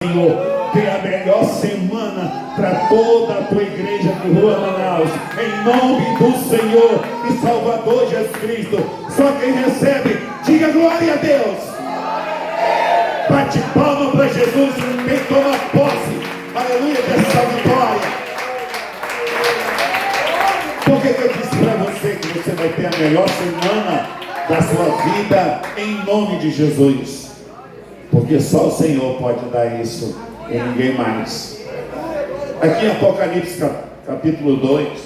Senhor, tenha a melhor semana para toda a tua igreja de Rua Manaus, em nome do Senhor e Salvador Jesus Cristo. Só quem recebe, diga glória a Deus. Bate palma para Jesus, quem toma posse, aleluia, dessa vitória. Por que eu disse para você que você vai ter a melhor semana da sua vida, em nome de Jesus? Porque só o Senhor pode dar isso e ninguém mais. Aqui em Apocalipse capítulo 2.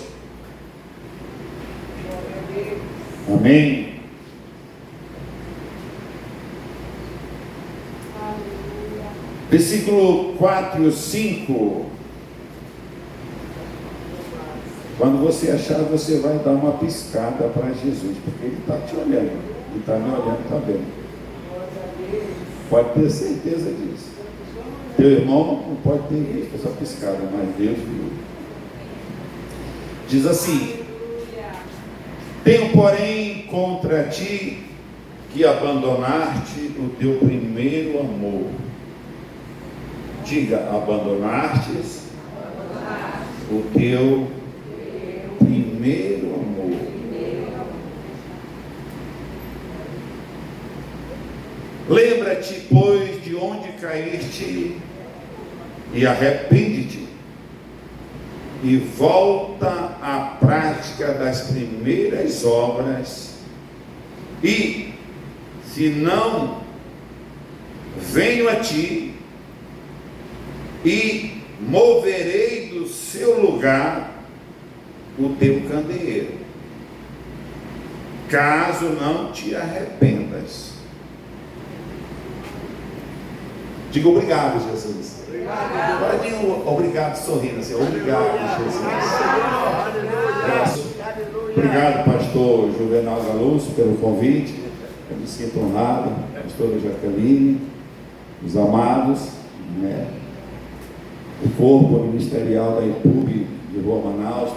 Amém. Versículo 4 e 5. Quando você achar, você vai dar uma piscada para Jesus, porque Ele está te olhando. Ele está me olhando também. Pode ter certeza disso. Teu irmão não pode ter visto essa piscada, mas Deus viu. Diz assim: tenho, porém, contra ti que abandonaste o teu primeiro amor. Diga, abandonastes o teu primeiro amor. Lembra-te, pois, de onde caíste e arrepende-te e volta à prática das primeiras obras, e se não, venho a ti e moverei do seu lugar o teu candeeiro, caso não te arrependas. Diga obrigado, Jesus. Agora diga obrigado sorrindo assim. Obrigado, Jesus. Obrigado, pastor Juvenal Galuz, pelo convite. Eu me sinto honrado. Pastora Jaqueline, os amados, né? O corpo ministerial da IPUB de Rua Manaus,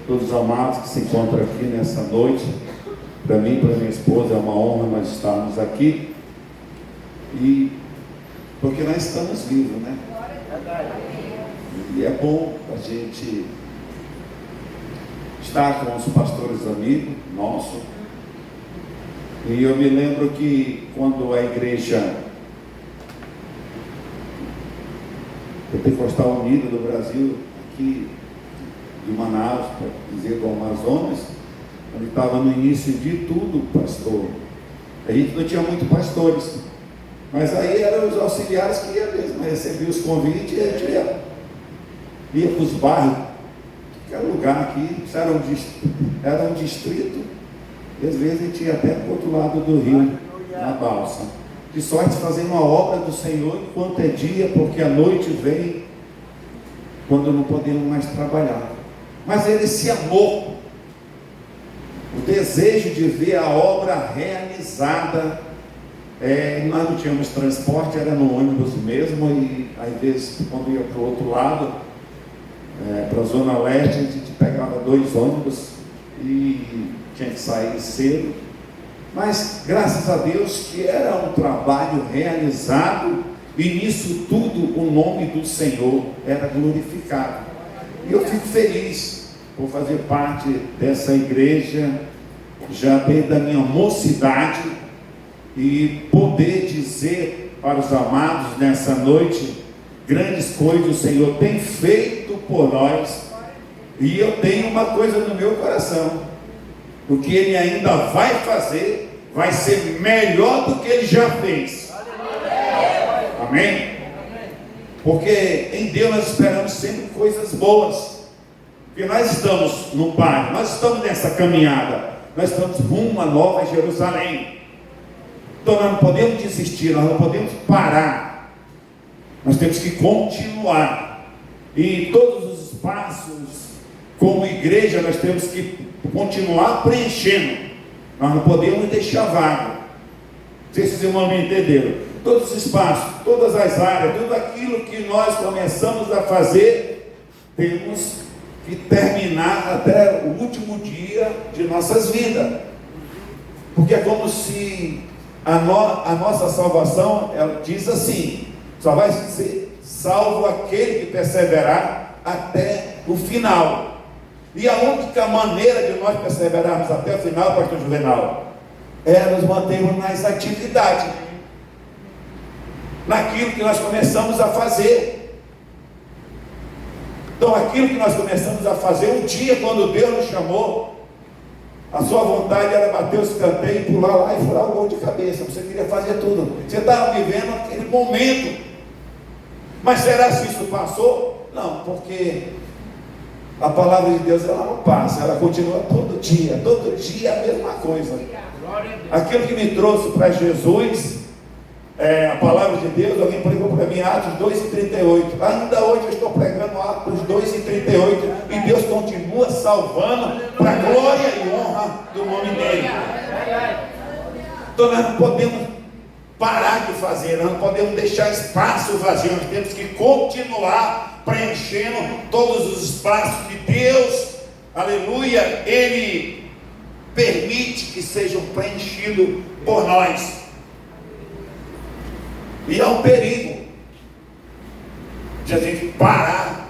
todos os amados que se encontram aqui nessa noite. Para mim e para minha esposa é uma honra nós estarmos aqui. E porque nós estamos vivos, né? E é bom a gente estar com os pastores amigos nossos. E eu me lembro que quando a igreja Pentecostal Unida do Brasil, aqui de Manaus, para dizer do Amazonas, quando estava no início de tudo, pastor, a gente não tinha muitos pastores. Mas aí eram os auxiliares que iam mesmo, recebiam os convites e a gente ia para os bairros, qualquer lugar aqui, era um distrito, e às vezes a gente ia até para o outro lado do rio, na balsa. De sorte fazendo uma obra do Senhor enquanto é dia, porque a noite vem quando não podemos mais trabalhar. Mas era esse amor, o desejo de ver a obra realizada. Nós não tínhamos transporte, era no ônibus mesmo, e às vezes quando ia para o outro lado, para a Zona Leste, a gente pegava 2 ônibus e tinha que sair cedo, mas graças a Deus que era um trabalho realizado, e nisso tudo o nome do Senhor era glorificado. E eu fico feliz por fazer parte dessa igreja já desde a minha mocidade, e poder dizer para os amados nessa noite, grandes coisas o Senhor tem feito por nós, e eu tenho uma coisa no meu coração: o que Ele ainda vai fazer, vai ser melhor do que Ele já fez. Amém? Porque em Deus nós esperamos sempre coisas boas, porque nós estamos no bairro, nós estamos nessa caminhada, nós estamos rumo à Nova Jerusalém. Então nós não podemos desistir, nós não podemos parar, nós temos que continuar, e todos os espaços, como igreja, nós temos que continuar preenchendo, nós não podemos deixar vago. Não sei se os irmãos me entenderam. Todos os espaços, todas as áreas, tudo aquilo que nós começamos a fazer, temos que terminar até o último dia de nossas vidas, porque é como se a nossa salvação, ela diz assim: Só vai ser salvo aquele que perseverar até o final. E a única maneira de nós perseverarmos até o final, pastor Juvenal, é nos mantermos nas atividades, naquilo que nós começamos a fazer. Então, aquilo que nós começamos a fazer, um dia, quando Deus nos chamou, a sua vontade era bater o escanteio, pular lá e furar o gol de cabeça. Você queria fazer tudo. Você estava vivendo aquele momento. Mas será que isso passou? Não, porque a palavra de Deus, ela não passa, ela continua todo dia a mesma coisa. Aquilo que me trouxe para Jesus, a palavra de Deus, alguém pregou para mim Atos 2:38. Ainda hoje eu estou pregando Atos 2:38, e Deus continua salvando para a glória e honra do nome dele. Então nós não podemos parar de fazer, nós não podemos deixar espaço vazio, nós temos que continuar preenchendo todos os espaços que Deus, aleluia, Ele permite que sejam preenchidos por nós. E há um perigo de a gente parar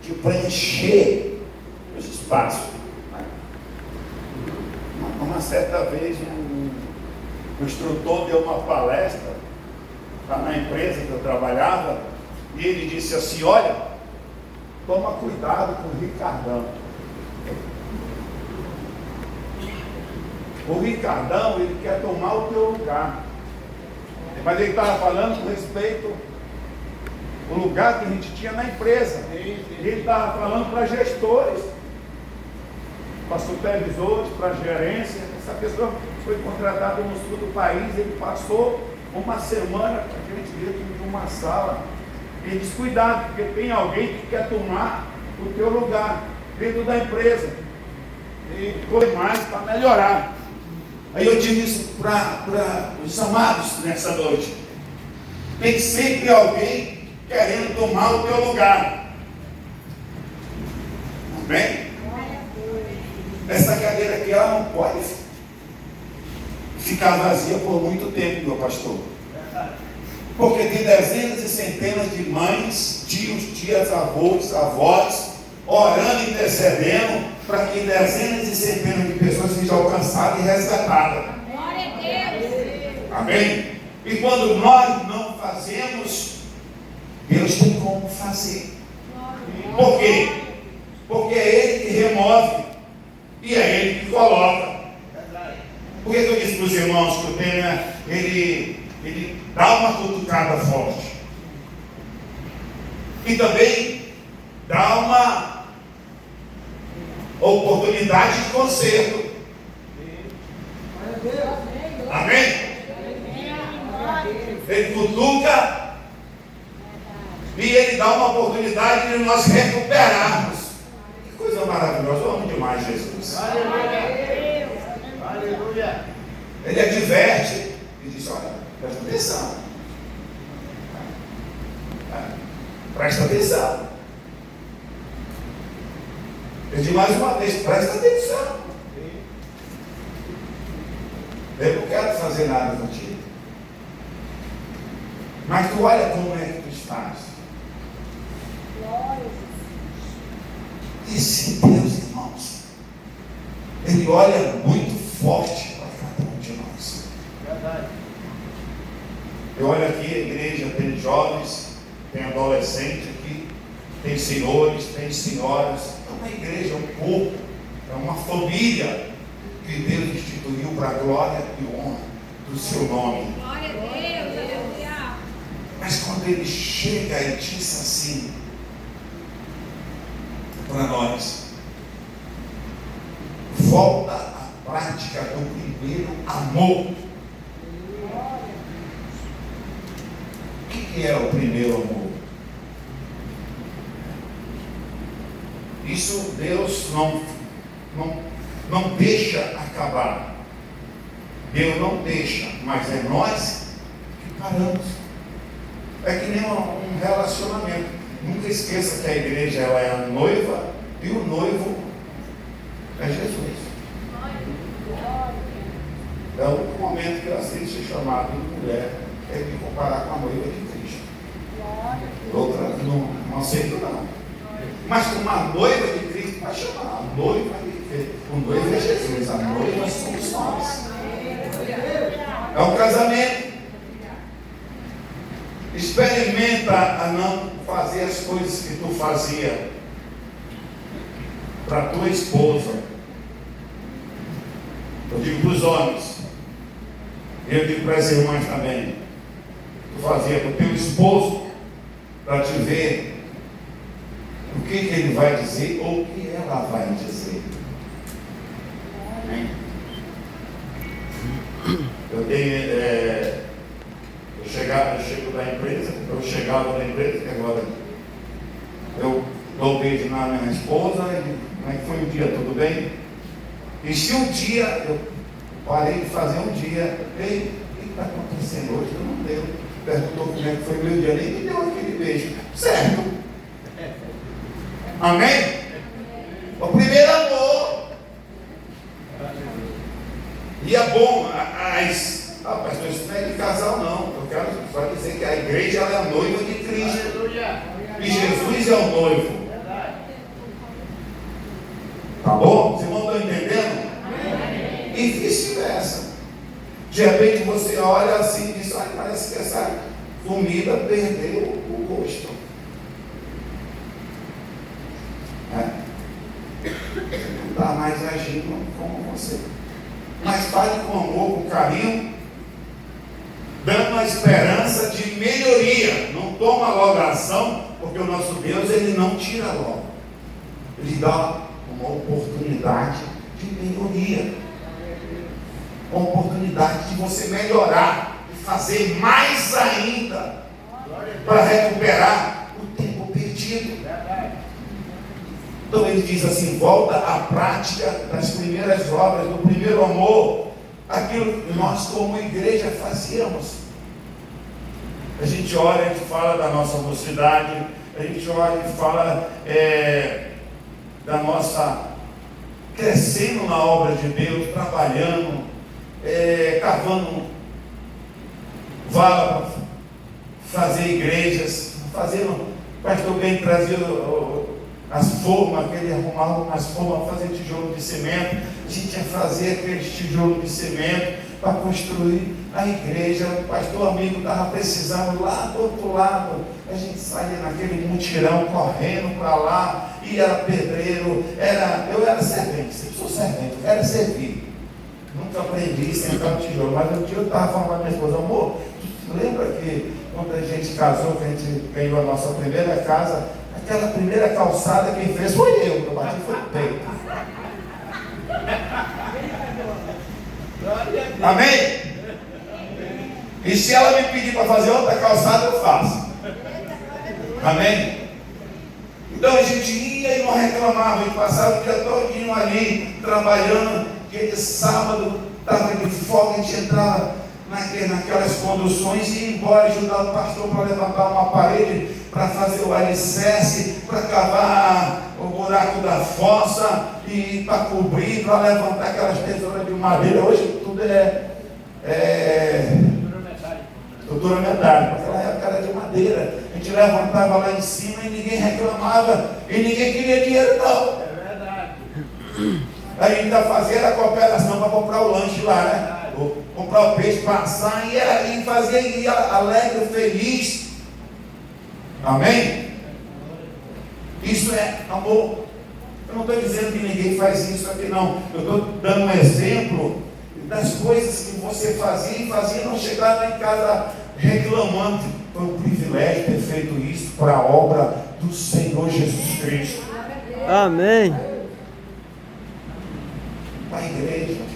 de preencher os espaços. Uma certa vez o instrutor deu uma palestra lá na empresa que eu trabalhava, e ele disse assim: olha, toma cuidado com o Ricardão. O Ricardão, ele quer tomar o teu lugar. Mas ele estava falando com respeito ao lugar que a gente tinha na empresa. Ele estava falando para gestores, para supervisores, para gerência. Essa pessoa foi contratada no sul do país. Ele passou uma semana com a gente dentro de uma sala. Ele disse: cuidado, porque tem alguém que quer tomar o teu lugar dentro da empresa. E foi mais para melhorar. Aí eu digo isso para os amados nessa noite: tem sempre alguém querendo tomar o teu lugar. Amém? Essa cadeira aqui, ela não pode ficar vazia por muito tempo, meu pastor, porque tem dezenas e centenas de mães, tios, tias, avós, orando e intercedendo para que dezenas e centenas de pessoas sejam alcançadas e resgatadas. Glória a Deus. Amém? E quando nós não fazemos, Deus tem como fazer. Por quê? Porque é Ele que remove e é Ele que coloca. Por que eu disse para os irmãos que o tema, ele dá uma cutucada forte e também dá uma oportunidade de conserto. Amém? Ele cutuca e ele dá uma oportunidade de nós recuperarmos. Que coisa maravilhosa. Eu amo demais Jesus. Aleluia. Ele adverte e diz: olha, presta atenção. Presta atenção. Eu digo mais uma vez: presta atenção. Eu não quero fazer nada contigo, mas tu olha como é que tu estás. Esse Deus, irmãos, Ele olha muito forte para cada um de nós. Verdade. Eu olho aqui, a igreja tem jovens, tem adolescentes aqui, tem senhores, tem senhoras. É uma igreja, é um corpo, é uma família que Deus instituiu para a glória e honra do seu nome. Glória a Deus, aleluia. Mas quando Ele chega e diz assim para nós: volta à prática do primeiro amor. O que é o primeiro amor? Isso Deus não deixa acabar. Deus não deixa, mas é nós que paramos. É que nem um relacionamento. Nunca esqueça que a igreja, ela é a noiva e o noivo é Jesus. É o único momento que ela sente ser chamada de mulher, é de comparar com a noiva de Cristo. Não aceito não. Mas com uma noiva de Cristo vai chamar. A noiva o noivo é Jesus, a noiva somos nós. É um casamento. Experimenta a não fazer as coisas que tu fazia para tua esposa. Eu digo para os homens, eu digo para as irmãs também. Tu fazia para o teu esposo, para te ver o que ele vai dizer ou o que ela vai dizer. Amém? Eu chegava da empresa, que agora eu dou um beijo na minha esposa, e como é que foi o dia, tudo bem? E se um dia eu parei de fazer um dia, ei, o que está acontecendo hoje? Eu não deu. Perguntou como é que foi o meu dia, nem me deu aquele beijo. Certo? Amém? O primeiro amor. E é bom, pastor, isso não é de casal não. Eu quero só dizer que a igreja ela é a noiva de Cristo. E Jesus é o noivo. Tá bom? Vocês não estão entendendo? E vice-versa. De repente você olha assim e diz, olha, parece que essa comida perdeu o gosto. Não está mais agindo como você. Mas fale com amor, com carinho, dando a esperança de melhoria. Não toma logo a ação, porque o nosso Deus ele não tira logo. Ele dá uma oportunidade de melhoria. Uma oportunidade de você melhorar e fazer mais ainda para recuperar o tempo perdido. Então ele diz assim, volta à prática das primeiras obras, do primeiro amor, aquilo que nós como igreja fazíamos. A gente olha, a gente fala da nossa mocidade, a gente olha e fala da nossa crescendo na obra de Deus, trabalhando, cavando vala para fazer igrejas, fazendo, o pastor bem trazia as formas, aquele arrumava as formas para fazer tijolo de cimento. A gente ia fazer aqueles tijolos de cimento para construir a igreja. O pastor amigo estava precisando lá do outro lado. A gente saía naquele mutirão correndo para lá, e era pedreiro, eu era servente, sempre sou servente, eu era servir. Nunca aprendi a sentar no tijolo, mas um dia eu estava falando para minha esposa, amor, lembra que quando a gente casou, que a gente ganhou a nossa primeira casa, aquela primeira calçada quem fez foi eu, que eu bati foi o peito. Amém? E se ela me pedir para fazer outra calçada, eu faço. Amém? Então a gente ia e não reclamava, a gente passava o dia todinho ali, trabalhando, dia de sábado, estava de folga, a gente entrava naquelas conduções e ia embora ajudar o pastor para levantar uma parede, para fazer o alicerce, para cavar o buraco da fossa e para cobrir, para levantar aquelas tesouras de madeira. Hoje tudo estrutura metálica. Naquela época era de madeira. A gente levantava lá em cima e ninguém reclamava e ninguém queria dinheiro não. É verdade. A gente ainda fazia a cooperação para comprar o lanche lá, né? Comprar o peixe, passar e fazia e ia alegre, feliz. Amém? Isso é amor. Eu não estou dizendo que ninguém faz isso aqui não. Eu estou dando um exemplo das coisas que você fazia e não chegar lá em casa reclamando. Foi um privilégio ter feito isso para a obra do Senhor Jesus Cristo. Amém. Para a igreja.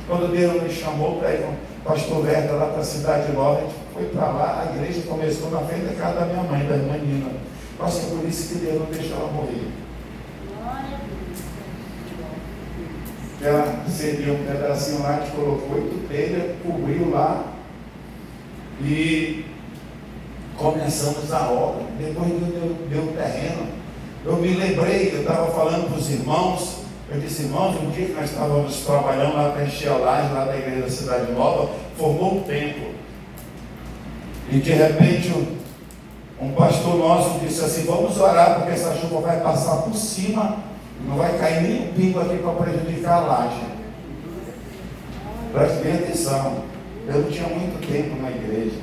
Quando Deus me chamou para ir com o pastor Werther lá para a Cidade Nova, a gente foi para lá, a igreja começou na frente da casa da minha mãe, da irmã Nina. Nossa, por isso que Deus não deixou ela morrer. Ela cedeu um pedacinho lá, a gente colocou 8 telhas, cobriu lá e começamos a obra. Depois deu o terreno. Eu me lembrei, eu estava falando para os irmãos, eu disse, irmãos, um dia que nós estávamos trabalhando lá para encher a laje lá da igreja da Cidade Nova, formou um templo. E de repente Um pastor nosso disse assim: vamos orar, porque essa chuva vai passar por cima, não vai cair nem um pingo aqui para prejudicar a laje. Preste bem atenção. Eu não tinha muito tempo na igreja,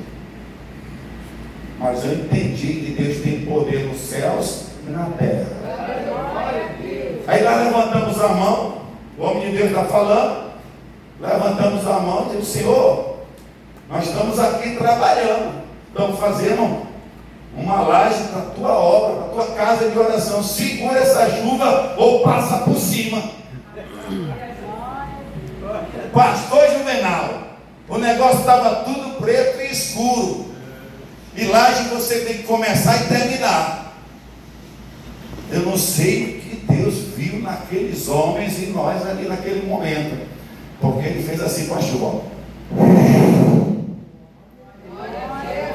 mas eu entendi que Deus tem poder nos céus e na terra. Aí nós levantamos a mão, o homem de Deus está falando, levantamos a mão e disse: Senhor, nós estamos aqui trabalhando, estamos fazendo uma laje para a tua obra, para a tua casa de oração. Segura essa chuva ou passa por cima. Pastor Juvenal, o negócio estava tudo preto e escuro. E laje você tem que começar e terminar. Eu não sei o que Deus viu naqueles homens e nós ali naquele momento, porque Ele fez assim com a chuva.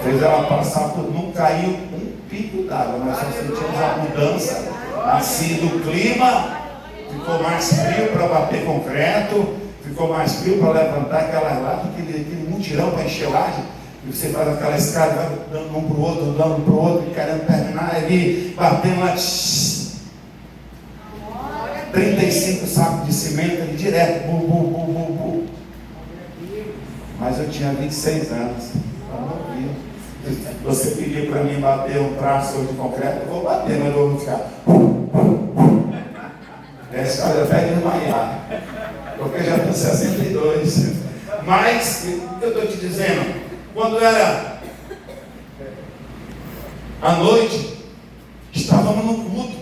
Fez ela passar por, não caiu um pico d'água, nós só sentimos a mudança assim do clima. Ficou mais frio para bater concreto, ficou mais frio para levantar aquela laje, aquele mutirão para encher laje. E você faz aquela escada, vai dando um para o outro, dando para o outro, querendo terminar ali, batendo lá. 35 sacos de cimento ali direto, bum, bum, bum, bum, bum. Mas eu tinha 26 anos, eu não vi. Você pediu para mim bater um traço de concreto, eu vou bater, mas eu vou ficar. Essa hora até desmaiar, porque eu já estou 62. Mas, o que eu estou te dizendo? Quando era à noite, estávamos no culto.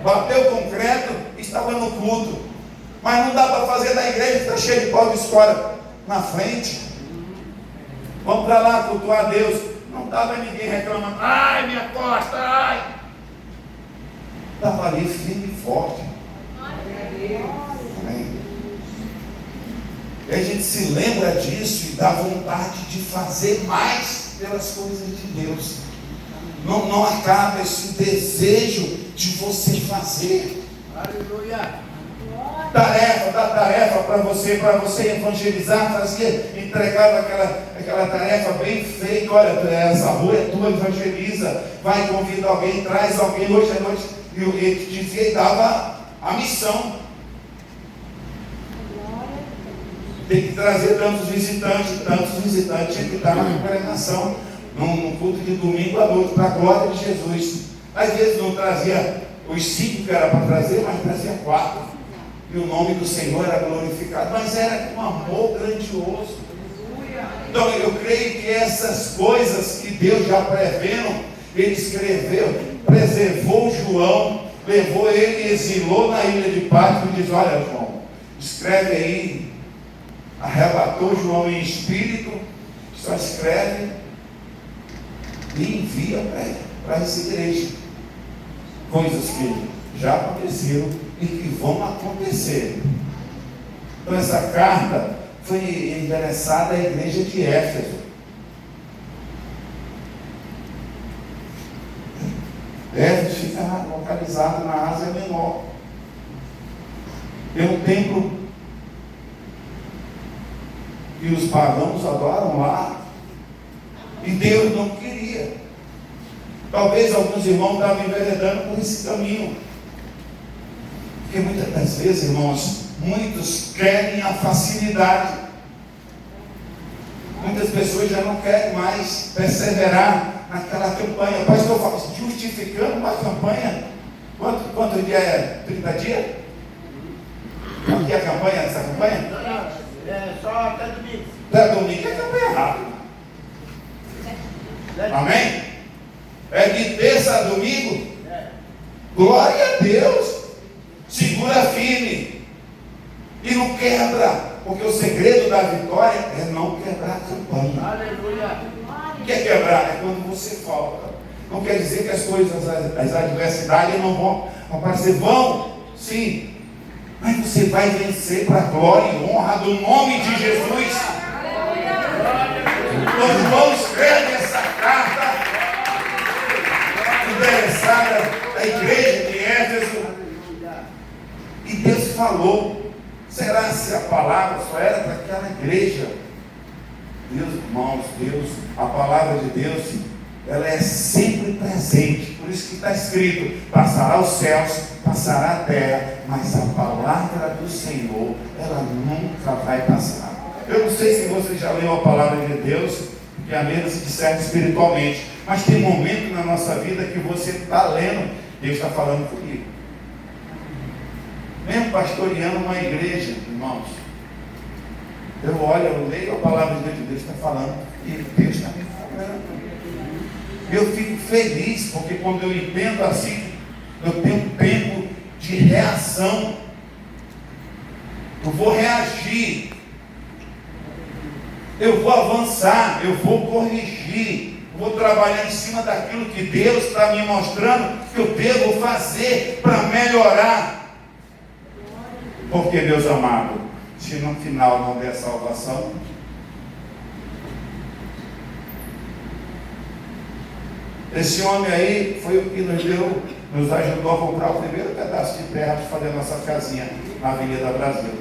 Bateu o concreto, estava no culto. Mas não dá para fazer na igreja, está cheio de pau de escola na frente. Vamos para lá cultuar a Deus. Não estava ninguém reclamando: ai, minha costa, ai. Estava ali firme e forte. Amém. E a gente se lembra disso e dá vontade de fazer mais pelas coisas de Deus. Não acaba esse desejo de você fazer. Aleluia. Dá tarefa para você evangelizar, fazer, entregava aquela tarefa bem feita. Olha, essa rua é tua, evangeliza, vai, convida alguém, traz alguém. Hoje à noite ele dizia e dava a missão. Tem que trazer tantos visitantes tinha que estar na congregação, num culto de domingo à noite, para a glória de Jesus. Às vezes não trazia os 5 que era para trazer, mas trazia 4. E o nome do Senhor era glorificado, mas era com amor grandioso. Então eu creio que essas coisas que Deus já prevendo, Ele escreveu, preservou João, levou ele e exilou na ilha de Patmos e diz: olha, João, escreve aí. Arrebatou João em espírito, só escreve e envia para essa igreja. Coisas que já aconteceram e que vão acontecer. Então essa carta foi endereçada à igreja de Éfeso. Éfeso fica localizado na Ásia Menor. Tem um templo que os pagãos adoram lá, e Deus não queria. Talvez alguns irmãos estavam enveredando por esse caminho, porque muitas das vezes, irmãos, muitos querem a facilidade. Muitas pessoas já não querem mais perseverar naquela campanha. Pastor, fala, justificando uma campanha. Quanto dia é? 30 dias? Quanto que é a campanha, essa campanha? É só até domingo. Até domingo é campanha rápida. Amém? É de terça a domingo. Glória a Deus. Segura firme. E não quebra. Porque o segredo da vitória é não quebrar a campanha. Aleluia. O que é quebrar? É quando você falta. Não quer dizer que as coisas, as adversidades não vão aparecer. Vão, sim. Mas você vai vencer para a glória e honra do nome de Jesus. Então João escreve essa carta endereçada à igreja de Éfeso. E Deus falou. Será se a palavra só era para aquela igreja? Deus, irmãos, Deus, a palavra de Deus, ela é sempre presente. Por isso que está escrito: passará os céus, passará a terra, mas a palavra do Senhor, ela nunca vai passar. Eu não sei se você já leu a palavra de Deus, que a menos se discerne espiritualmente, mas tem momento na nossa vida que você está lendo, Deus está falando comigo. Mesmo pastoreando uma igreja, irmãos, eu olho, eu leio a palavra de Deus está falando, e Deus está me falando. Eu fico feliz, porque quando eu entendo assim, eu tenho um tempo de reação. Eu vou reagir, eu vou avançar, eu vou corrigir, eu vou trabalhar em cima daquilo que Deus está me mostrando que eu devo fazer para melhorar. Porque, meus amados, se no final não der salvação, esse homem aí foi o que nos ajudou a comprar o primeiro pedaço de terra para fazer a nossa casinha na Avenida Brasil.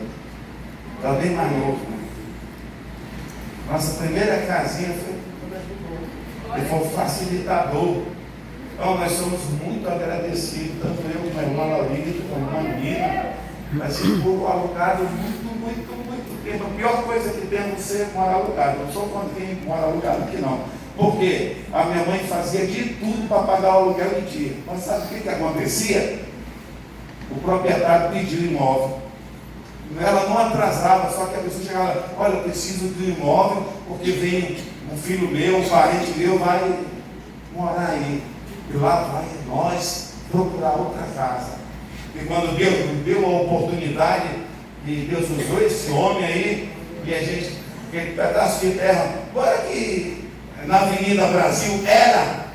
Está bem mais novo, né? Nossa primeira casinha foi um facilitador. Então nós somos muito agradecidos, tanto eu como a irmã Laurinha, como a irmã Nina. Mas por alugado muito tempo. A pior coisa que temos é ser morar alugado. Não sou quando quem mora alugado aqui não. Porque a minha mãe fazia de tudo para pagar o aluguel em dia. Mas sabe o que acontecia? O proprietário pediu o imóvel. Ela não atrasava, só que a pessoa chegava: olha, eu preciso do imóvel, porque vem um filho meu, um parente meu, vai morar aí. E lá vai nós procurar outra casa. E quando Deus deu a oportunidade, e Deus usou esse homem aí, e a gente, aquele pedaço de terra, agora que na Avenida Brasil era,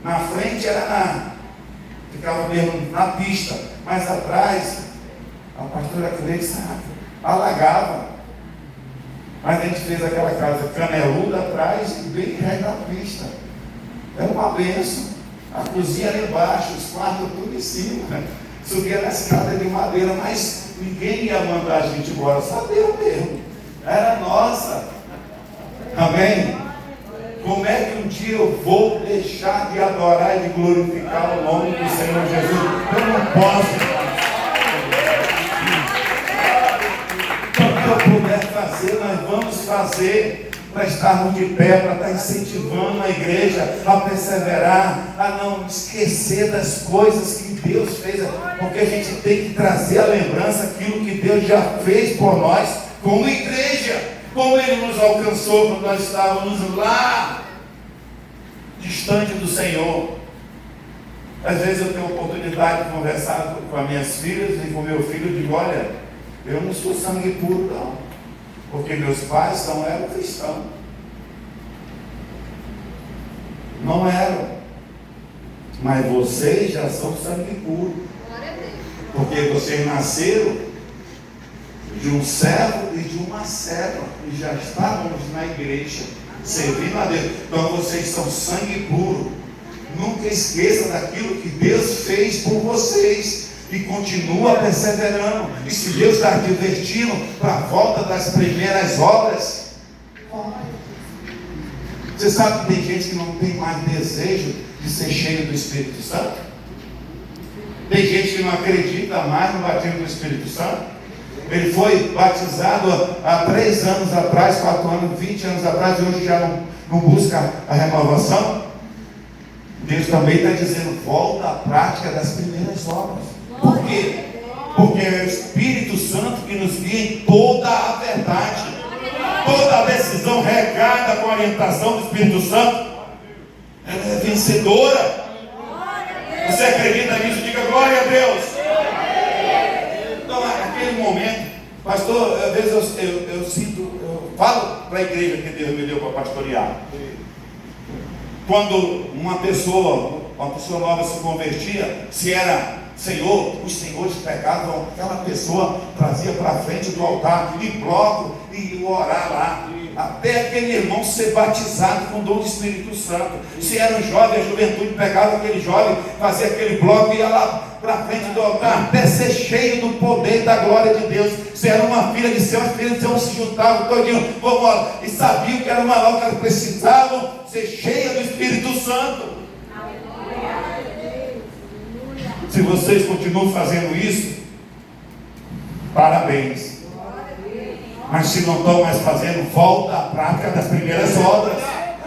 na frente era ficava mesmo na pista, mas atrás, a pastora Cleice alagava. Mas a gente fez aquela casa caneluda atrás e bem reto na pista. Era uma bênção. A cozinha era embaixo, os quartos tudo em cima, né? Subia na escada de madeira, mas ninguém ia mandar a gente embora, só Deus mesmo. Era nossa. Amém? Como é que um dia eu vou deixar de adorar e de glorificar o nome do Senhor Jesus? Eu não posso. O que eu puder fazer, nós vamos fazer, para estarmos de pé, para estar incentivando a igreja a perseverar, a não esquecer das coisas que Deus fez, porque a gente tem que trazer à lembrança aquilo que Deus já fez por nós como igreja, como Ele nos alcançou quando nós estávamos lá, distante do Senhor. Às vezes eu tenho a oportunidade de conversar com as minhas filhas e com o meu filho, e digo: olha, eu não sou sangue puro não, porque meus pais não eram cristãos, não eram, mas vocês já são sangue puro, porque vocês nasceram de um servo e de uma serva, e já estávamos na igreja, servindo a Deus. Então vocês são sangue puro. Nunca esqueça daquilo que Deus fez por vocês, e continua perseverando. E se Deus está divertindo para a volta das primeiras obras, você sabe que tem gente que não tem mais desejo de ser cheio do Espírito Santo? Tem gente que não acredita mais no batismo do Espírito Santo. Ele foi batizado há 3 anos atrás, 4 anos, 20 anos atrás, e hoje já não busca a renovação. Deus também está dizendo: volta à prática das primeiras obras. Por quê? Porque é o Espírito Santo que nos guia em toda a verdade. Toda a decisão regada com a orientação do Espírito Santo, ela é vencedora. Você acredita nisso? Diga glória a Deus. Então, naquele momento, pastor, às vezes eu sinto, eu falo para a igreja que Deus me deu para pastorear. Quando uma pessoa nova se convertia, se era Senhor, os senhores pegavam aquela pessoa, trazia para frente do altar, em bloco, e orar lá, até aquele irmão ser batizado com o dom do Espírito Santo. Se era um jovem, a juventude pegava aquele jovem, fazia aquele bloco e ia lá para frente do altar, até ser cheio do poder e da glória de Deus. Se era uma filha de Sião, as filhas de Sião se juntavam todinho, e sabiam que era uma hora que elas precisavam ser cheias do Espírito Santo. Se vocês continuam fazendo isso, parabéns. Mas se não estão mais fazendo, volta à prática das primeiras obras.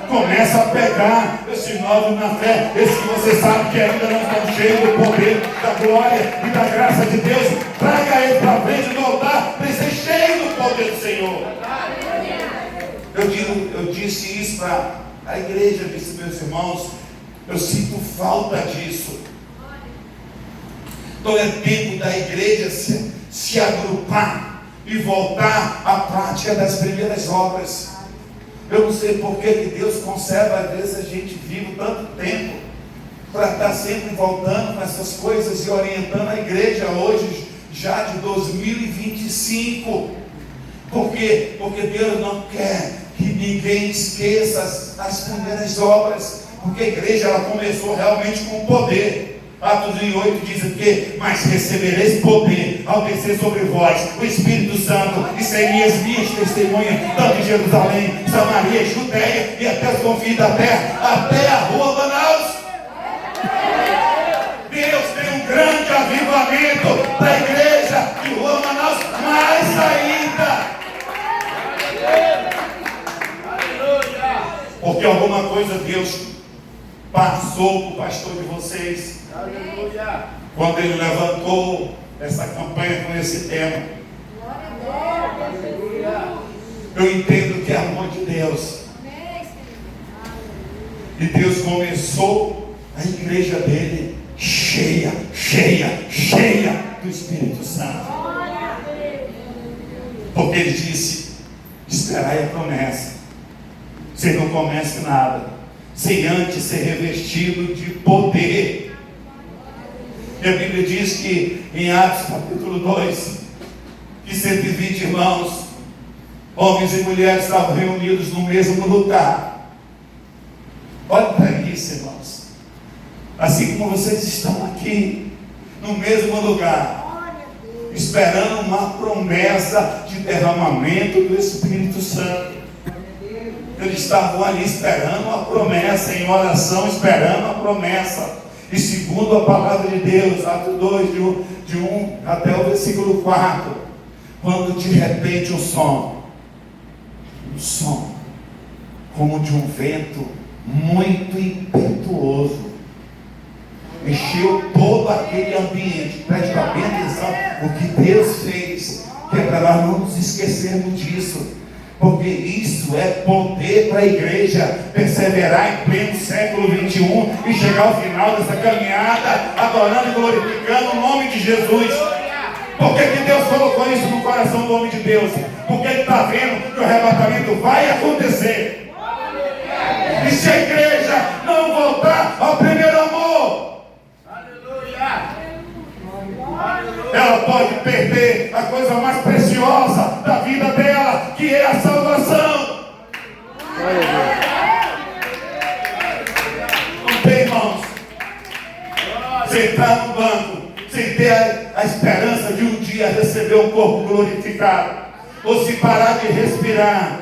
Começa a pegar esse novo na fé, esse que você sabe que ainda não estão cheios do poder, da glória e da graça de Deus. Traga ele para frente do altar para ele ser cheio do poder do Senhor. Eu disse isso para a igreja, disse meus irmãos, eu sinto falta disso. Então é tempo da igreja se agrupar e voltar à prática das primeiras obras. Eu não sei por que Deus conserva às vezes a gente vivo tanto tempo para estar sempre voltando com essas coisas e orientando a igreja hoje já de 2025. Por quê? Porque Deus não quer que ninguém esqueça as primeiras obras, porque a igreja ela começou realmente com poder. Atos 8 diz o quê? Mas recebereis poder ao descer sobre vós o Espírito Santo, e sereis minhas testemunhas, tanto em Jerusalém, Samaria, Judeia e até os confins da terra, até a rua Manaus. Deus tem um grande avivamento da igreja de rua Manaus, mais ainda. Porque alguma coisa Deus passou para o pastor de vocês. Aleluia. Quando ele levantou essa campanha com esse tema. Eu entendo que é amor de Deus. E Deus começou a igreja dele cheia do Espírito Santo. Porque ele disse: esperai a promessa. Você não comece nada sem antes ser revestido de poder. E a Bíblia diz que em Atos capítulo 2, que 120 irmãos, homens e mulheres, estavam reunidos no mesmo lugar. Olha para isso, irmãos. Assim como vocês estão aqui, no mesmo lugar, esperando uma promessa de derramamento do Espírito Santo. Eles estavam ali esperando a promessa, em oração, esperando a promessa. E segundo a palavra de Deus, Atos 2, de 1 até o versículo 4, quando de repente um som, como de um vento muito impetuoso, encheu todo aquele ambiente. Preste bem atenção o que Deus fez, que é para nós não nos esquecermos disso. Porque isso é poder para a igreja perseverar em pleno século 21 e chegar ao final dessa caminhada adorando e glorificando o nome de Jesus. Por que Deus colocou isso no coração do homem de Deus? Porque ele está vendo que o arrebatamento vai acontecer. E se a igreja não voltar ao primeiro amor, ela pode perder a coisa mais preciosa da vida dela, que é a salvação. Não tem, irmãos, sentar no banco sem ter a esperança de um dia receber um corpo glorificado, ou se parar de respirar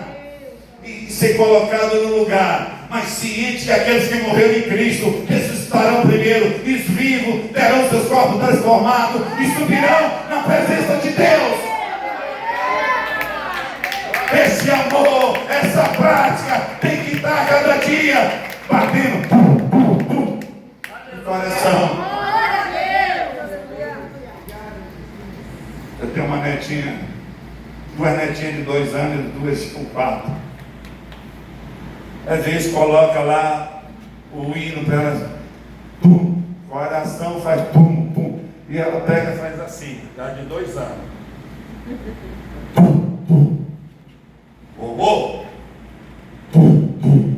e ser colocado no lugar, mas ciente que aqueles que morreram em Cristo ressuscitarão primeiro, e os vivos terão seus corpos transformados e subirão na presença de Deus. Esse amor, essa prática tem que estar cada dia batendo no coração. Eu tenho uma netinha, duas netinhas de 2 anos e 2 com 4. Às vezes coloca lá o hino para elas, pum, coração faz pum, pum, e ela pega e faz assim, tá de 2 anos. Pum, pum. Pum, pum.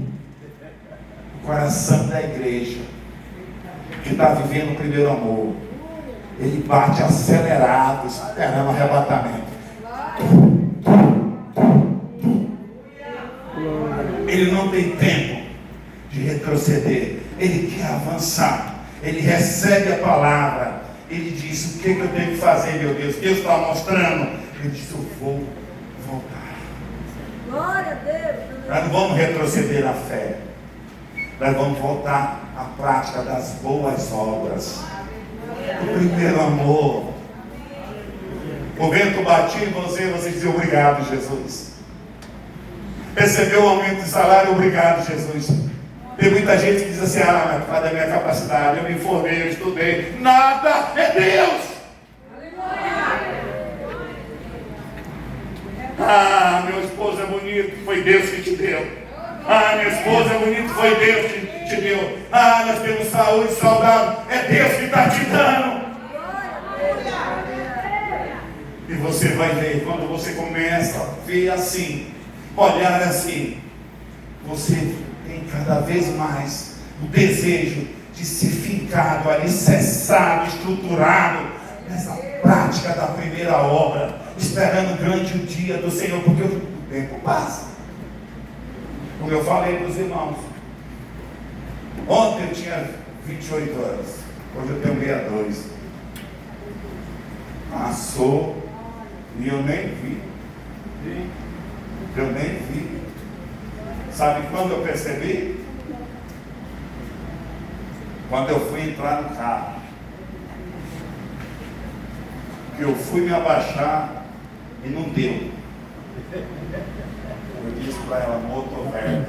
O coração da igreja que está vivendo o primeiro amor, ele bate acelerado, esperando o arrebatamento. Ele não tem tempo de retroceder, ele quer avançar, ele recebe a palavra, ele diz: o que eu tenho que fazer, meu Deus? Deus está mostrando. Ele diz: eu vou voltar. Glória a Deus. Nós não vamos retroceder na fé, nós vamos voltar à prática das boas obras. O primeiro amor. O vento batia em você dizia obrigado, Jesus. Recebeu o aumento de salário, obrigado, Jesus. Tem muita gente que diz assim, mas por causa da minha capacidade, eu me informei, eu estudei. Nada, é Deus. Meu esposo é bonito, foi Deus que te deu. Minha esposa é bonita, foi Deus que te deu. Nós temos saúde saudável, é Deus que está te dando. E você vai ver, quando você começa a ver assim, olhar assim, você tem cada vez mais o desejo de ser fincado, alicerçado, estruturado nessa prática da primeira obra, esperando o grande dia do Senhor, porque o tempo passa. Como eu falei para os irmãos, ontem eu tinha 28 anos, hoje eu tenho 62. Passou e eu nem vi. Eu nem vi. Sabe quando eu percebi? Quando eu fui entrar no carro. Que eu fui me abaixar e não deu. Eu disse para ela, amor, tô velho.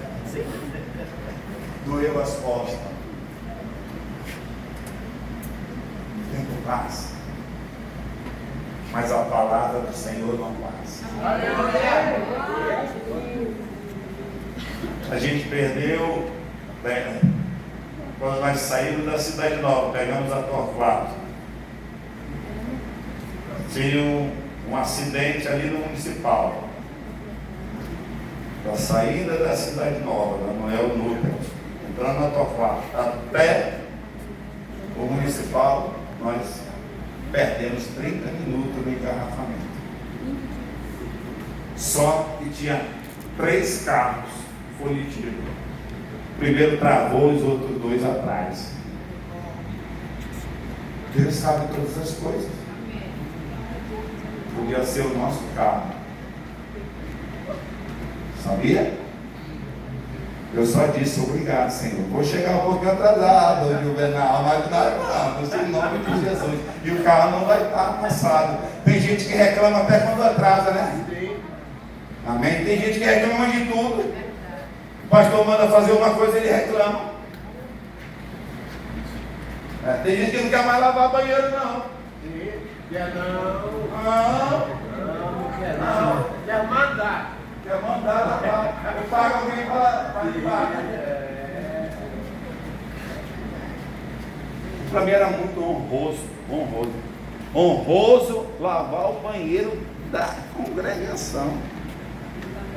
Doeu as costas. O tempo passa. Mas a palavra do Senhor não passa. A gente perdeu, quando nós saímos da Cidade Nova, pegamos a Torquato. Tinha um acidente ali no Municipal. Da saída da Cidade Nova, da Noel Núcleo, entrando na Torquato, até o Municipal, nós perdemos 30 minutos no engarrafamento. Só que tinha 3 carros coletidos. O primeiro travou e os outros 2 atrás. Deus sabe todas as coisas. Podia ser o nosso carro. Sabia? Eu só disse obrigado, Senhor. Vou chegar um pouquinho atrasado, Juvenal, mas não, em nome de Jesus. E o carro não vai estar amassado. Tem gente que reclama até quando atrasa, né? Amém? Tem gente que reclama de tudo. O pastor manda fazer uma coisa, ele reclama. Tem gente que não quer mais lavar banheiro, não. Quer não. Não. Quer mandar. Quer mandar lavar. Eu pago alguém para limpar. Para mim era muito honroso lavar o banheiro da congregação.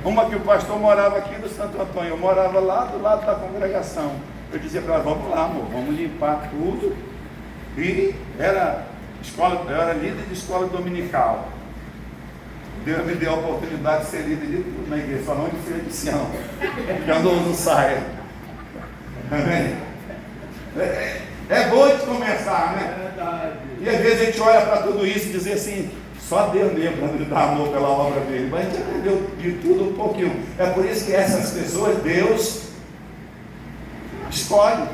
Uma que o pastor morava aqui do Santo Antônio, eu morava lá do lado da congregação. Eu dizia para ela, vamos lá, amor, vamos limpar tudo. E eu era líder de escola dominical. Deus me deu a oportunidade de ser líder de tudo na igreja, só não de filha de Sião, que eu não saia. É bom de começar, né? E às vezes a gente olha para tudo isso e diz assim, só Deus mesmo para nos dar amor pela obra dele. Mas a gente aprendeu de tudo um pouquinho. É por isso que essas pessoas, Deus escolhe.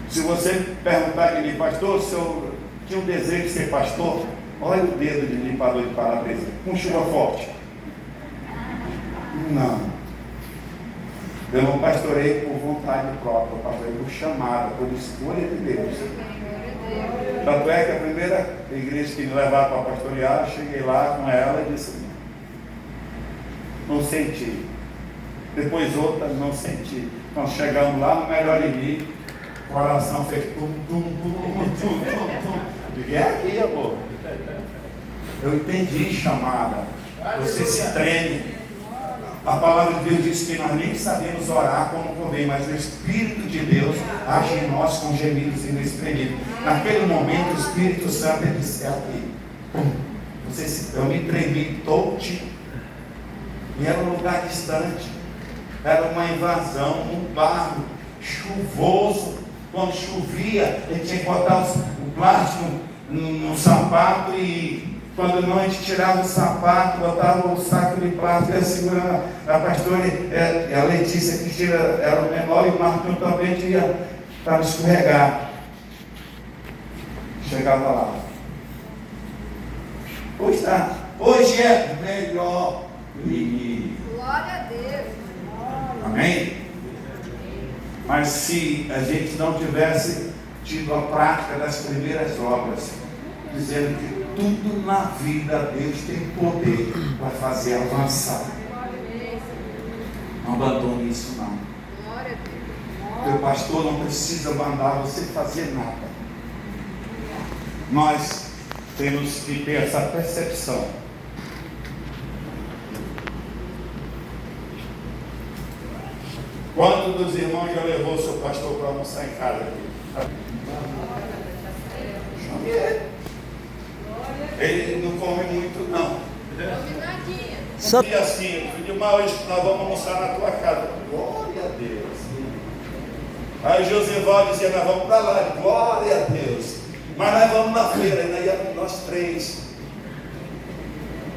Se você perguntar a mim, pastor, se eu tinha um desejo de ser pastor, olha o dedo de limpador de para-brisa, com chuva forte. Não. Eu não pastorei por vontade própria, eu pastorei por chamada, por escolha de Deus. Tanto é que a primeira igreja que me levaram para pastorear, eu cheguei lá com ela e disse, não senti. Depois outra, não senti. Nós chegamos lá no Melhor em Mim, o coração fez tum, tum, tum, tum, tum, tum. Digo, é aqui, amor. Eu entendi chamada. Você se treme. A palavra de Deus diz que nós nem sabemos orar como convém, mas o Espírito de Deus age em nós com gemidos inexprimíveis. Naquele momento, o Espírito Santo disse aqui. Eu me tremi todinho. E era um lugar distante. Era uma invasão, um barro chuvoso. Quando chovia, a gente tinha que botar o plástico no sapato e quando não, a gente tirava o sapato, botava o saco de plástico e segurava. A pastora, a Letícia que era o menor e o Marcão também ia para escorregar. Chegava lá. Hoje é melhor ir. Glória a Deus. Amém? Mas se a gente não tivesse tido a prática das primeiras obras, dizendo que tudo na vida Deus tem poder para fazer avançar. Não abandone isso não. Glória a Deus. Teu pastor não precisa mandar você fazer nada. Nós temos que ter essa percepção. Quantos dos irmãos já levou seu pastor para almoçar em casa? Chame ele. Ele não come muito, não. Combinadinha. E assim, de mal, hoje nós vamos almoçar na tua casa. Glória a Deus. Aí Josival dizia, nós vamos para lá. Glória a Deus. Mas nós vamos na feira, ainda íamos nós três.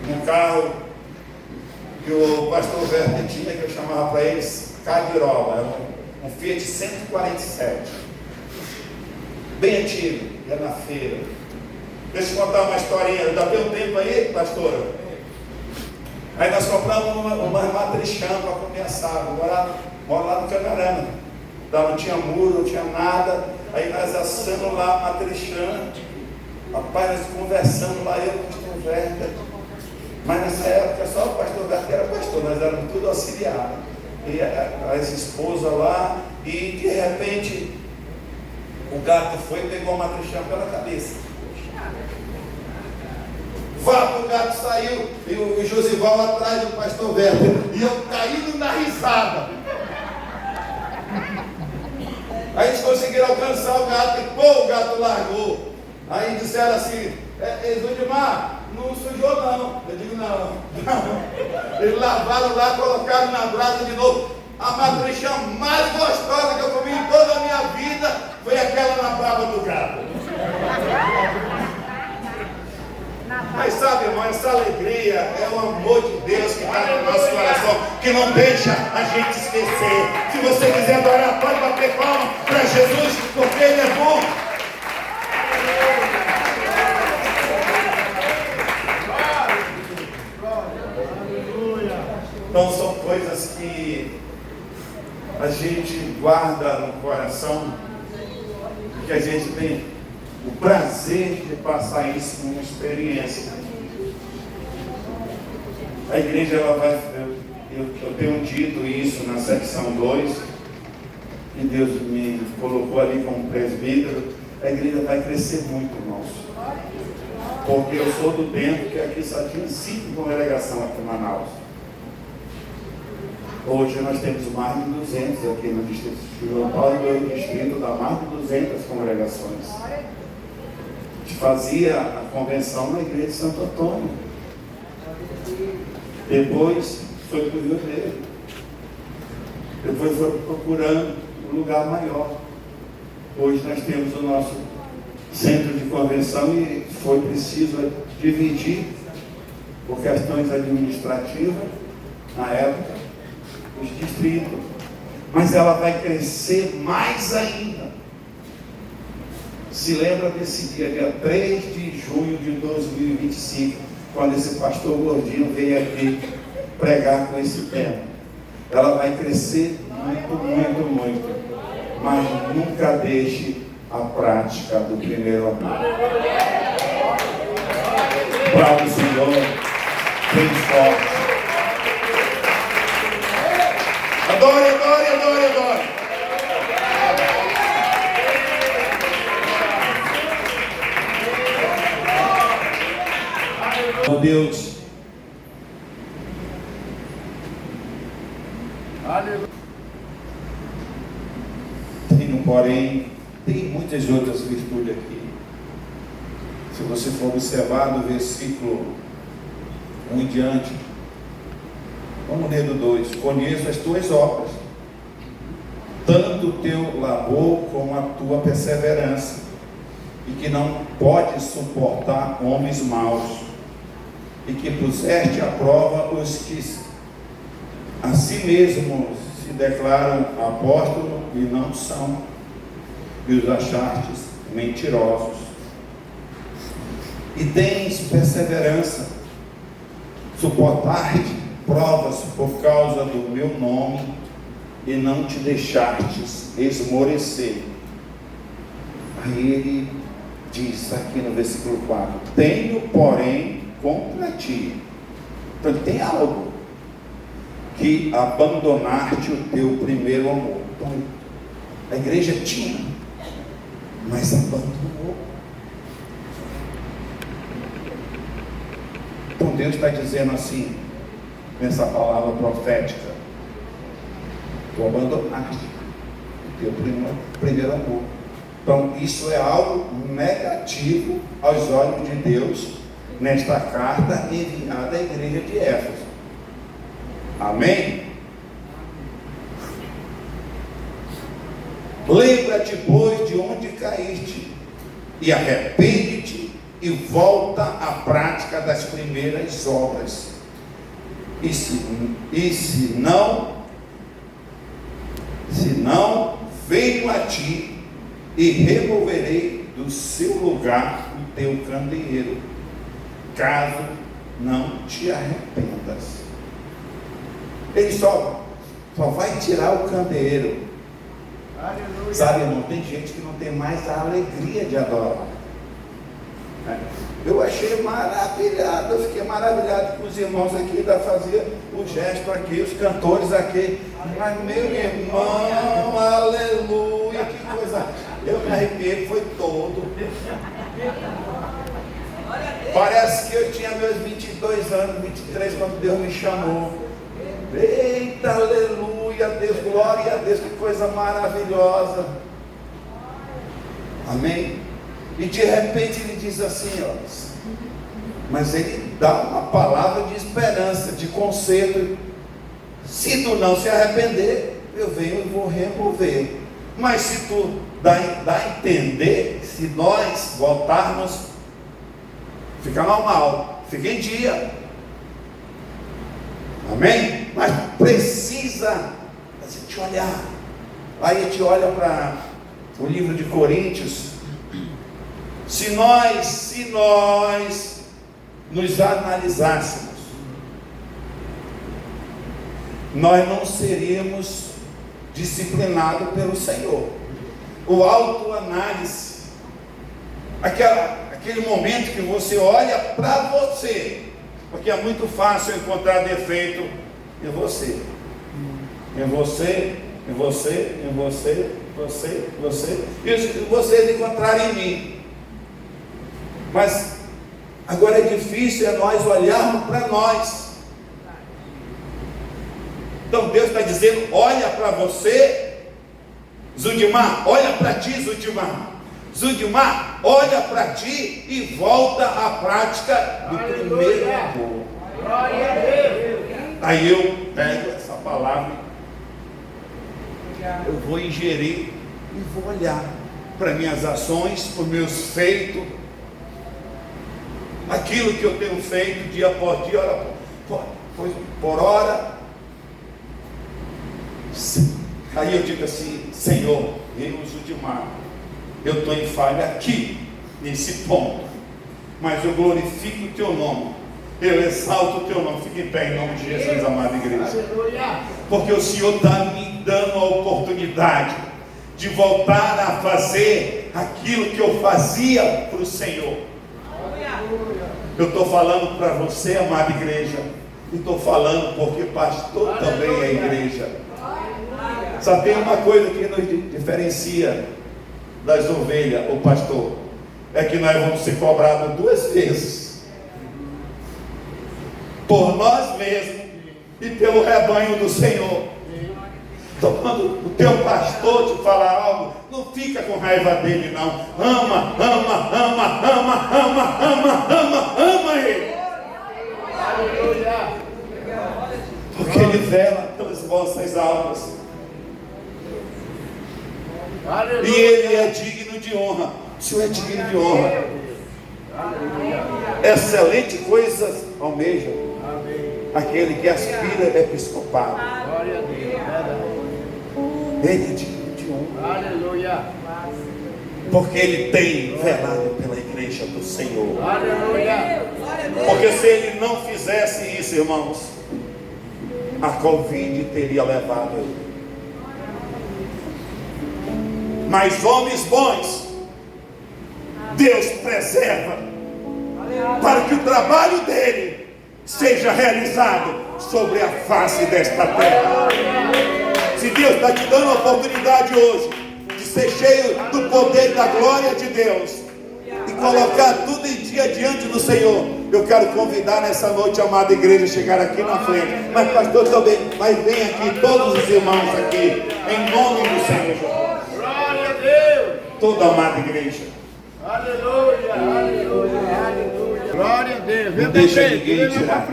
Um carro que o pastor Werner tinha, que eu chamava para eles Cadiroba, era um Fiat 147. Bem antigo, ia na feira. Deixa eu contar uma historinha. Ainda tem um tempo aí, pastora? Aí nós compramos uma matrichã para comer assado. Moro lá no Canarana. Não tinha muro, não tinha nada. Aí nós assando lá a matrichã. Rapaz, nós conversando lá, eu com o pastor Werner. Mas nessa época só o pastor Werner era pastor, nós éramos tudo auxiliar. E as esposas lá, e de repente o gato foi e pegou a matrichã pela cabeça. Vá, o gato saiu, e o Josival atrás do pastor Werner, e eu caindo na risada. Aí eles conseguiram alcançar o gato, e pô, o gato largou. Aí disseram assim, Zudimar, não sujou não. Eu digo, não. Eles lavaram lá, colocaram na brasa de novo. A matrichã mais gostosa que eu comi em toda a minha vida foi aquela na brava do gato. Mas sabe, irmão, essa alegria é o amor de Deus que está no nosso coração, que não deixa a gente esquecer. Se você quiser adorar, pode bater palma para Jesus, porque Ele é bom. Então são coisas que a gente guarda no coração, que a gente tem o prazer de passar isso como uma experiência. A igreja, ela vai, eu tenho dito isso na secção 2, que Deus me colocou ali como presbítero. A igreja vai crescer muito, irmãos, porque eu sou do tempo que aqui só tinha 5 congregações aqui em Manaus. Hoje nós temos mais de 200 aqui no distrito de João Paulo, no distrito dá mais de 200 congregações. A gente fazia a convenção na igreja de Santo Antônio. Depois foi para o Rio Negro. Depois foi procurando um lugar maior. Hoje nós temos o nosso centro de convenção e foi preciso dividir por questões administrativas na época os distritos, mas ela vai crescer mais ainda. Se lembra desse dia 3 de junho de 2025, quando esse pastor Gordinho veio aqui pregar com esse tema. Ela vai crescer muito, muito, muito, mas nunca deixe a prática do primeiro amor. Bravo, Senhor, bem forte. Adore, adore, adore, adore. Oh Deus. Porém, tem muitas outras virtudes aqui. Se você for observar do versículo 1 em diante, vamos ler do 2. Conheço as tuas obras, tanto o teu labor como a tua perseverança, e que não pode suportar homens maus, e que puseste à prova os que a si mesmos se declaram apóstolos e não são, e os achastes mentirosos. e tens perseverança, suportar-te provas por causa do meu nome, e não te deixastes esmorecer. Aí ele diz aqui no versículo 4: tenho, porém, contra ti. Então ele tem algo, que abandonar-te o teu primeiro amor. Então a igreja tinha, mas abandonou. Então Deus está dizendo assim, nessa palavra profética: tu abandonaste o teu primeiro amor. Então isso é algo negativo aos olhos de Deus nesta carta enviada à igreja de Éfeso. Amém? Lembra-te, pois, de onde caíste, e arrepende-te, e volta à prática das primeiras obras. E se não, venho a ti, e removerei do seu lugar o teu candeeiro, caso não te arrependas. Ele só vai tirar o candeeiro. Aleluia. Sabe, irmão, tem gente que não tem mais a alegria de adorar. Eu achei maravilhado, eu fiquei maravilhado com os irmãos aqui ainda faziam o gesto aqui, os cantores aqui. Mas meu irmão, aleluia, que coisa. Eu me arrepiei, foi todo. Parece que eu tinha meus 22 anos, 23, quando Deus me chamou. Eita, aleluia, Deus, glória a Deus, que coisa maravilhosa. Amém? E de repente ele diz assim, ó, mas ele dá uma palavra de esperança, de conserto. Se tu não se arrepender, eu venho e vou remover. Mas se tu dá a entender, se nós voltarmos, fica normal, fica em dia. Amém? Mas precisa a gente olhar. Aí a gente olha para o livro de Coríntios. Se nós nos analisássemos, nós não seríamos disciplinados pelo Senhor. O autoanálise, aquele momento que você olha para você, porque é muito fácil encontrar defeito em você, e vocês encontrarem em mim. Mas agora é difícil nós olharmos para nós. Então Deus está dizendo: olha para você, Zudimar, olha para ti, Zudimar. Zudimar, olha para ti e volta à prática do primeiro amor. Glória a Deus. Aí eu pego essa palavra, eu vou ingerir e vou olhar para minhas ações, para os meus feitos, aquilo que eu tenho feito dia após dia, hora por hora. Aí eu digo assim: Senhor, eu uso demais, eu estou em falha aqui, nesse ponto, mas eu glorifico o teu nome, eu exalto o teu nome. Fique em pé em nome de Jesus, amada igreja, porque o Senhor está me dando a oportunidade de voltar a fazer aquilo que eu fazia para o Senhor. Eu estou falando para você, amada igreja, e estou falando porque pastor também é igreja. Sabe, tem uma coisa que nos diferencia das ovelhas, o pastor, é que nós vamos ser cobrados 2 vezes, por nós mesmos e pelo rebanho do Senhor. Então quando o teu pastor te falar algo, não fica com raiva dele não. Ama ele, porque ele vela pelas vossas almas. E ele é digno de honra. O Senhor é digno de honra. Excelente coisas almeja aquele que aspira episcopado. Ele é digno de honra. Aleluia. Porque ele tem velado pela igreja. peleja do Senhor. Aleluia. Porque se ele não fizesse isso, irmãos, a Covid teria levado ele. Mas homens bons, Deus preserva para que o trabalho dele seja realizado sobre a face desta terra. Se Deus está te dando a oportunidade hoje de ser cheio do poder e da glória de Deus e colocar tudo em dia diante do Senhor, eu quero convidar nessa noite a amada igreja a chegar aqui na frente. Mas pastor também, mas vem aqui todos os irmãos aqui, em nome do Senhor. Glória a Deus. Toda a amada igreja. Aleluia. Aleluia. Aleluia. Glória a Deus. Não deixa ninguém tirar.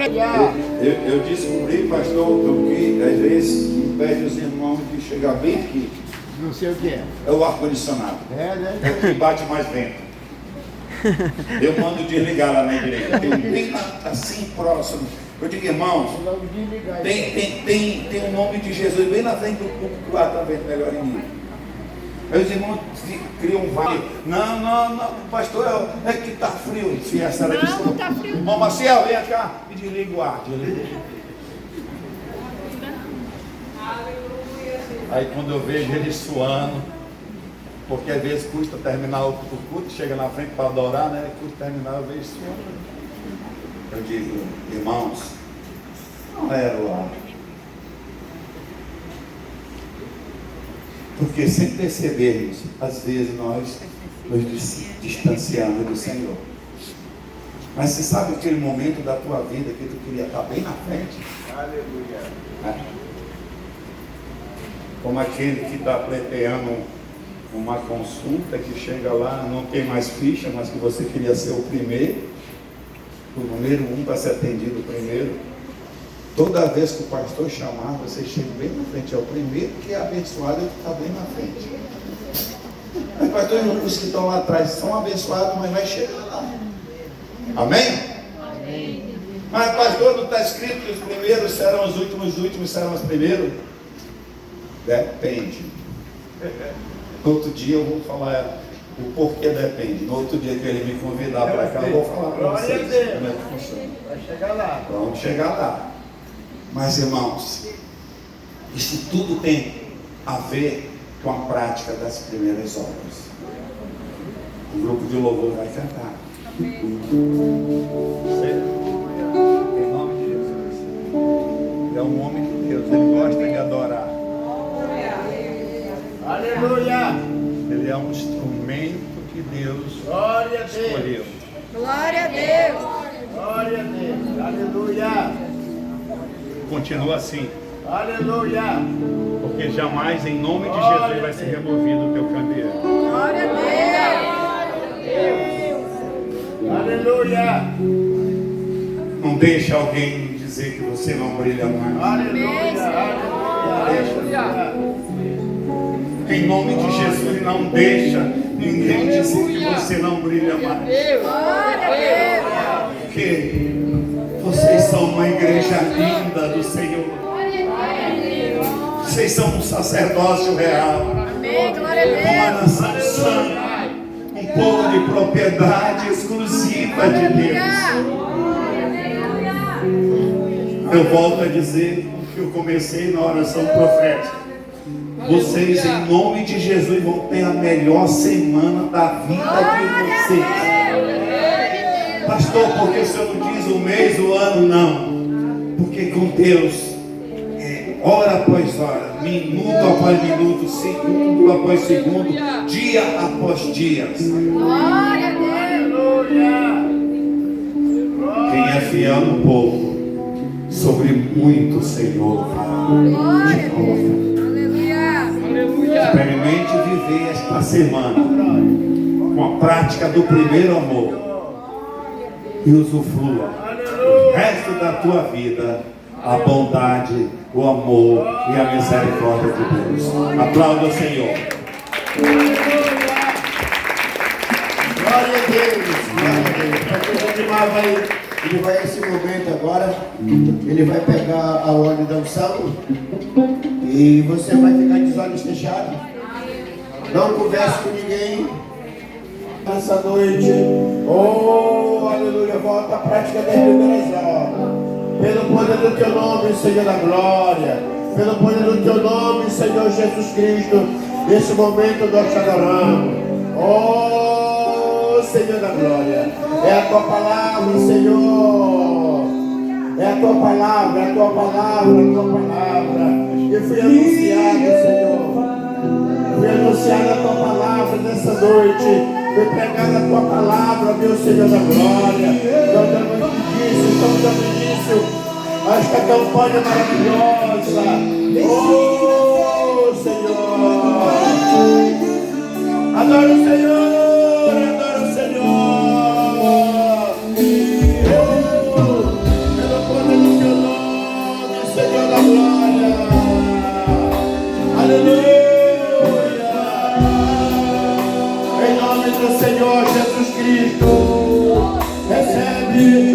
Eu descobri, pastor, que às vezes impede os irmãos de chegar bem aqui. Não sei o que é. É o ar-condicionado. É, né? É o que bate mais vento. Eu mando desligar lá na igreja. Tem bem assim próximo. Eu digo, irmãos, tem o nome de Jesus bem na frente do público lá, está vendo melhor em mim. Aí os irmãos criam um vale. Não, pastor, é que está frio. Se essa era Não, não está frio. Irmão Maciel, vem cá e desliga o ar. Aí quando eu vejo ele suando, porque às vezes custa terminar o culto, chega na frente para adorar, né? Custa terminar, eu vejo suando. Eu digo, irmãos, não era o ar. Porque sem percebermos, às vezes nós nos distanciamos do Senhor. Mas você sabe aquele momento da tua vida que tu queria estar bem na frente? Aleluia. É. Como aquele que está pleiteando uma consulta, que chega lá, não tem mais ficha, mas que você queria ser o primeiro, o número 1 para ser atendido primeiro. Toda vez que o pastor chamar, você chega bem na frente, é o primeiro que é abençoado, ele está bem na frente. Mas pastor, os que estão lá atrás são abençoados, mas vai chegar lá. Amém? Amém. Mas pastor, não está escrito que os primeiros serão os últimos serão os primeiros? Depende. No outro dia eu vou falar o porquê depende. No outro dia que ele me convidar para cá, eu vou falar para vocês como é que funciona. Vai chegar lá. Vamos chegar lá. Mas irmãos, isso tudo tem a ver com a prática das primeiras obras. O grupo de louvor vai cantar. Em nome de Jesus. Ele é um homem de Deus, ele gosta de adorar. Aleluia. Ele é um instrumento que Deus Glória a Deus. escolheu. Glória a Deus. Glória a Deus. Aleluia. Continua assim, Aleluia. porque jamais em nome de Jesus vai ser removido o teu candeeiro. Glória a Deus. Aleluia. Não deixa alguém dizer que você não brilha mais. Aleluia. Aleluia. Em nome de Jesus, não deixa ninguém dizer que você não brilha mais. Glória a Deus. Porque vocês são uma igreja linda do Senhor. Vocês são um sacerdócio real. Amém. Glória a Deus. Uma nação santa. Um povo de propriedade exclusiva de Deus. Eu volto a dizer o que eu comecei na oração profética. Vocês, em nome de Jesus, vão ter a melhor semana da vida de vocês. Pastor, porque o senhor não diz o mês, o ano? Não. Porque com Deus, hora após hora, minuto após minuto, segundo após segundo, dia após dia. Glória a Deus. Quem é fiel no pouco, sobre muito, Senhor, Glória a Deus. Aleluia. experimente viver esta semana com a prática do primeiro amor e usufrua o resto da tua vida a bondade, o amor e a misericórdia de Deus. Aplauda o Senhor. Glória a Deus. Glória a Deus. Pastor Edmar ele vai nesse momento agora, ele vai pegar a ordem da unção e você vai ficar de olhos fechados. Não converse com ninguém. Nessa noite, oh, aleluia, volta à prática das primeiras horas. Pelo poder do teu nome, Senhor da glória. Pelo poder do teu nome, Senhor Jesus Cristo. Nesse momento nós te adoramos. Oh, Senhor da glória. É a tua palavra, Senhor. É a tua palavra, é a tua palavra, é a tua palavra. Que foi anunciada, Senhor. Foi anunciada a tua palavra nessa noite. Foi pregada a tua palavra, meu Senhor da glória. Nós damos início, estamos dando início a esta campanha maravilhosa. Oh, Senhor. Adoro o Senhor, adoro o Senhor. Pelo poder do teu nome, Senhor da glória. Aleluia. Em nome do Senhor Jesus Cristo, recebe